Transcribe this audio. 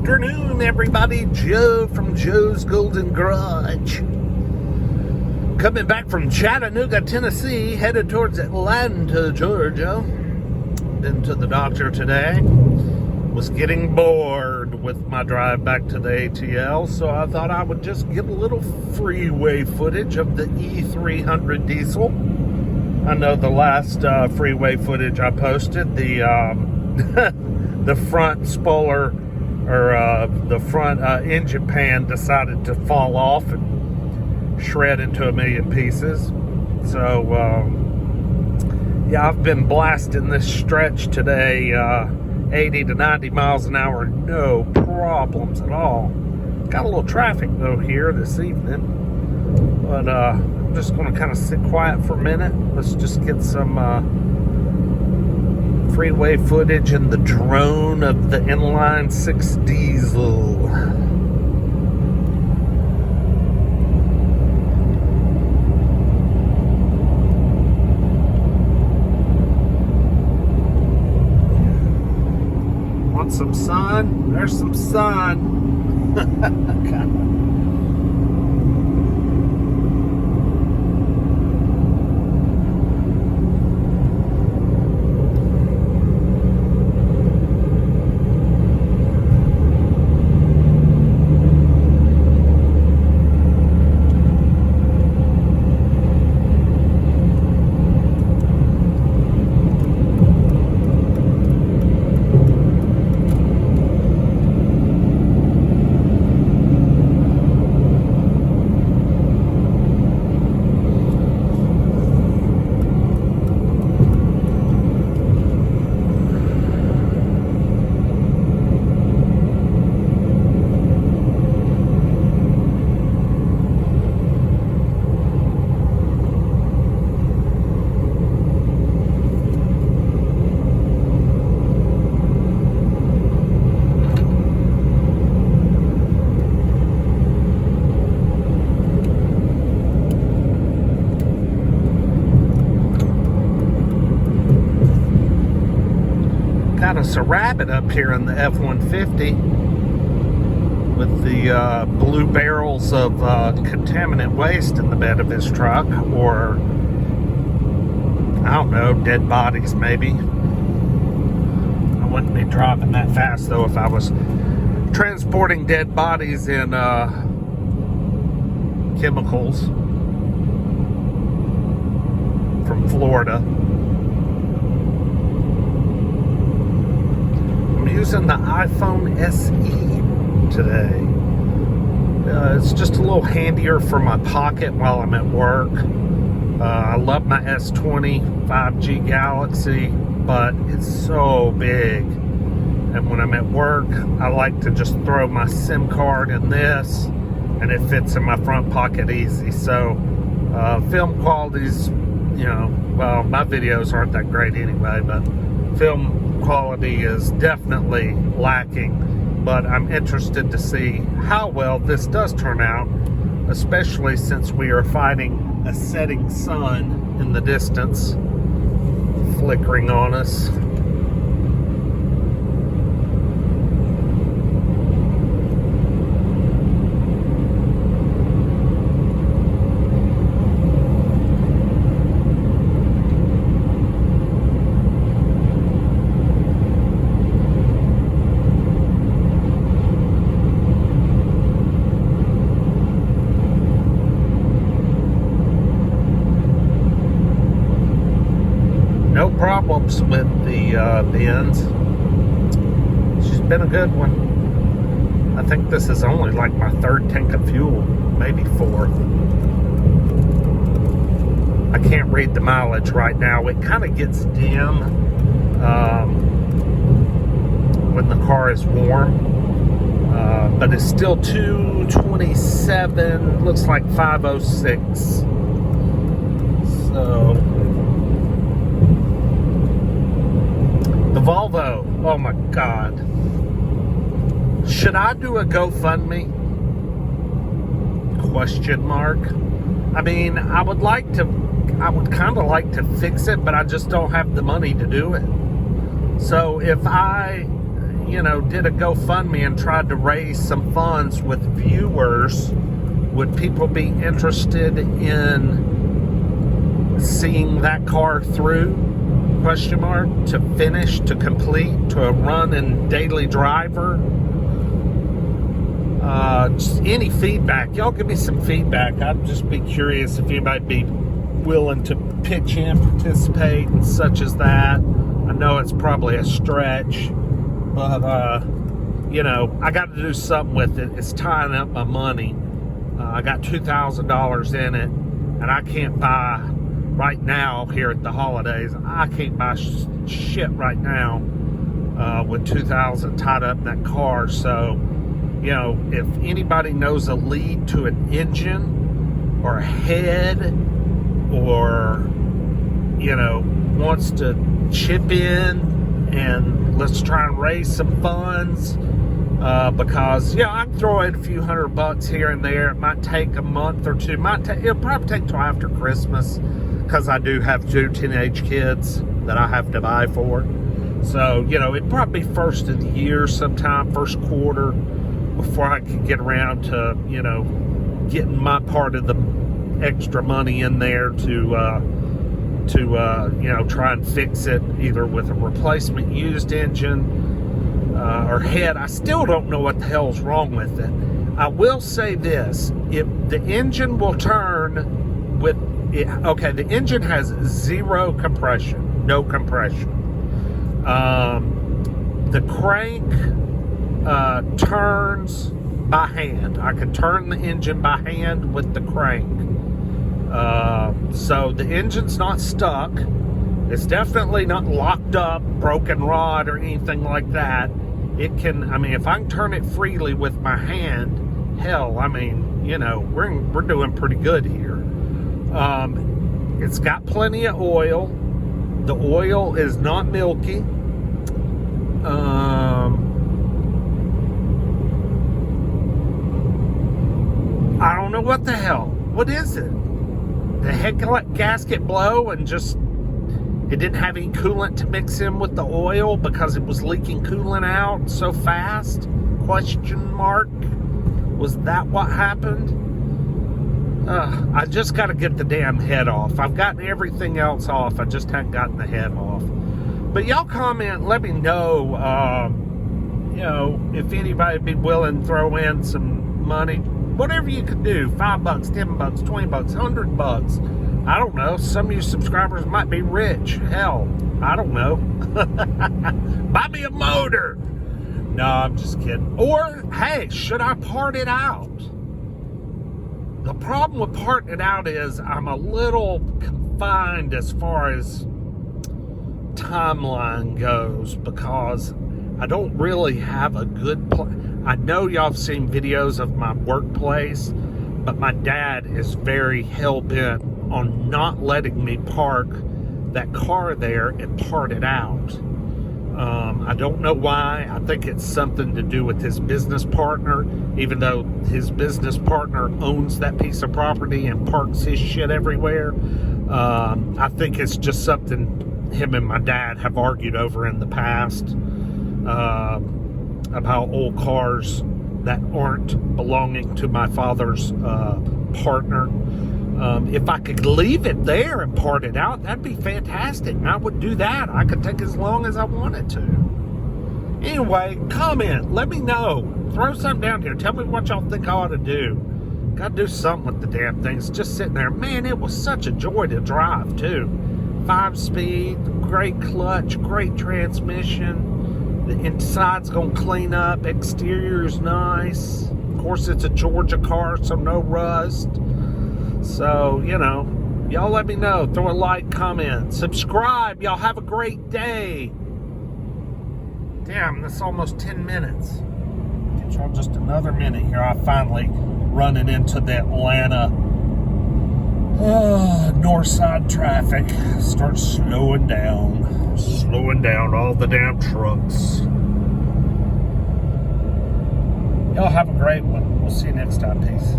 afternoon, everybody. Joe from Joe's Golden Garage. Coming back from Chattanooga, Tennessee, headed towards Atlanta, Georgia. Been to the doctor today. Was getting bored with my drive back to the ATL, so I thought I would just get a little freeway footage of the e300 diesel. I know the last freeway footage I posted, the front spoiler, or the front engine pan decided to fall off and shred into a million pieces. So yeah, I've been blasting this stretch today, 80 to 90 miles an hour, no problems at all. Got a little traffic though here this evening, but I'm just going to kind of sit quiet for a minute. Let's just get some freeway footage in the drone of the inline 6 diesel. Want some sun? There's some sun. God. Got us a rabbit up here in the F-150 with the blue barrels of contaminant waste in the bed of his truck, or I don't know, dead bodies maybe. I wouldn't be driving that fast though if I was transporting dead bodies in chemicals from Florida. Using the iPhone SE today. It's just a little handier for my pocket while I'm at work. I love my S20 5G Galaxy, but it's so big. And when I'm at work, I like to just throw my SIM card in this, and it fits in my front pocket easy. So film quality's, you know, well, my videos aren't that great anyway, but film quality is definitely lacking, but I'm interested to see how well this does turn out, especially since we are fighting a setting sun in the distance flickering on us. No problems with the Benz. She's been a good one. I think this is only like my 3rd tank of fuel, maybe 4th. I can't read the mileage right now. It kind of gets dim when the car is warm, but it's still 227. Looks like 506. So. The Volvo, oh my God. Should I do a GoFundMe? Question mark. I mean, I would kind of like to fix it, but I just don't have the money to do it. So if I, you know, did a GoFundMe and tried to raise some funds with viewers. Would people be interested in seeing that car through? Question mark. To finish, to complete, to a run and daily driver. Just any feedback. Y'all give me some feedback. I'd just be curious if anybody be willing to pitch in, participate, and such as that. I know it's probably a stretch, but you know, I got to do something with it. It's tying up my money. I got $2,000 in it, and I can't buy right now here at the holidays. I can't buy shit right now with $2,000 tied up in that car. So, you know, if anybody knows a lead to an engine or a head, or, you know, wants to chip in and let's try and raise some funds, because, yeah, I can throw in a few $100 here and there. It might take a month or two. It'll probably take till after Christmas, because I do have 2 teenage kids that I have to buy for. So, you know, it'd probably be first of the year sometime, first quarter, before I can get around to, you know, getting my part of the extra money in there to you know, try and fix it either with a replacement used engine or head. I still don't know what the hell's wrong with it. I will say this: if the engine will turn with it, okay, the engine has 0 compression, no compression. The crank turns by hand. I can turn the engine by hand with the crank. So the engine's not stuck. It's definitely not locked up, broken rod, or anything like that. It can, I mean, if I can turn it freely with my hand, hell, I mean, you know, we're doing pretty good here. It's got plenty of oil. The oil is not milky. I don't know what the hell. What is it? The head gasket blow and just it didn't have any coolant to mix in with the oil because it was leaking coolant out so fast? Question mark. Was that what happened? I just got to get the damn head off. I've gotten everything else off. I just haven't gotten the head off. But y'all comment, let me know, you know, if anybody would be willing to throw in some money. Whatever you could do, $5, $10, $20, $100. I don't know. Some of you subscribers might be rich. Hell, I don't know. Buy me a motor. No, I'm just kidding. Or, hey, should I part it out? The problem with parting it out is I'm a little confined as far as timeline goes, because I don't really have a good plan. I know y'all have seen videos of my workplace, but my dad is very hell-bent on not letting me park that car there and part it out. I don't know why. I think it's something to do with his business partner, even though his business partner owns that piece of property and parks his shit everywhere. I think it's just something him and my dad have argued over in the past. About old cars that aren't belonging to my father's partner. If I could leave it there and part it out, that'd be fantastic. I would do that. I could take as long as I wanted to. Anyway, comment. Let me know. Throw something down here. Tell me what y'all think I ought to do. Gotta do something with the damn things. Just sitting there. Man, it was such a joy to drive, too. 5-speed, great clutch, great transmission. The inside's gonna clean up. Exterior's nice. Of course, it's a Georgia car, so no rust. So, you know, y'all let me know. Throw a like, comment, subscribe. Y'all have a great day. Damn, that's almost 10 minutes. Get y'all just another minute here. I finally running into the Atlanta north side traffic. Start slowing down all the damn trucks. Y'all have a great one. We'll see you next time. Peace.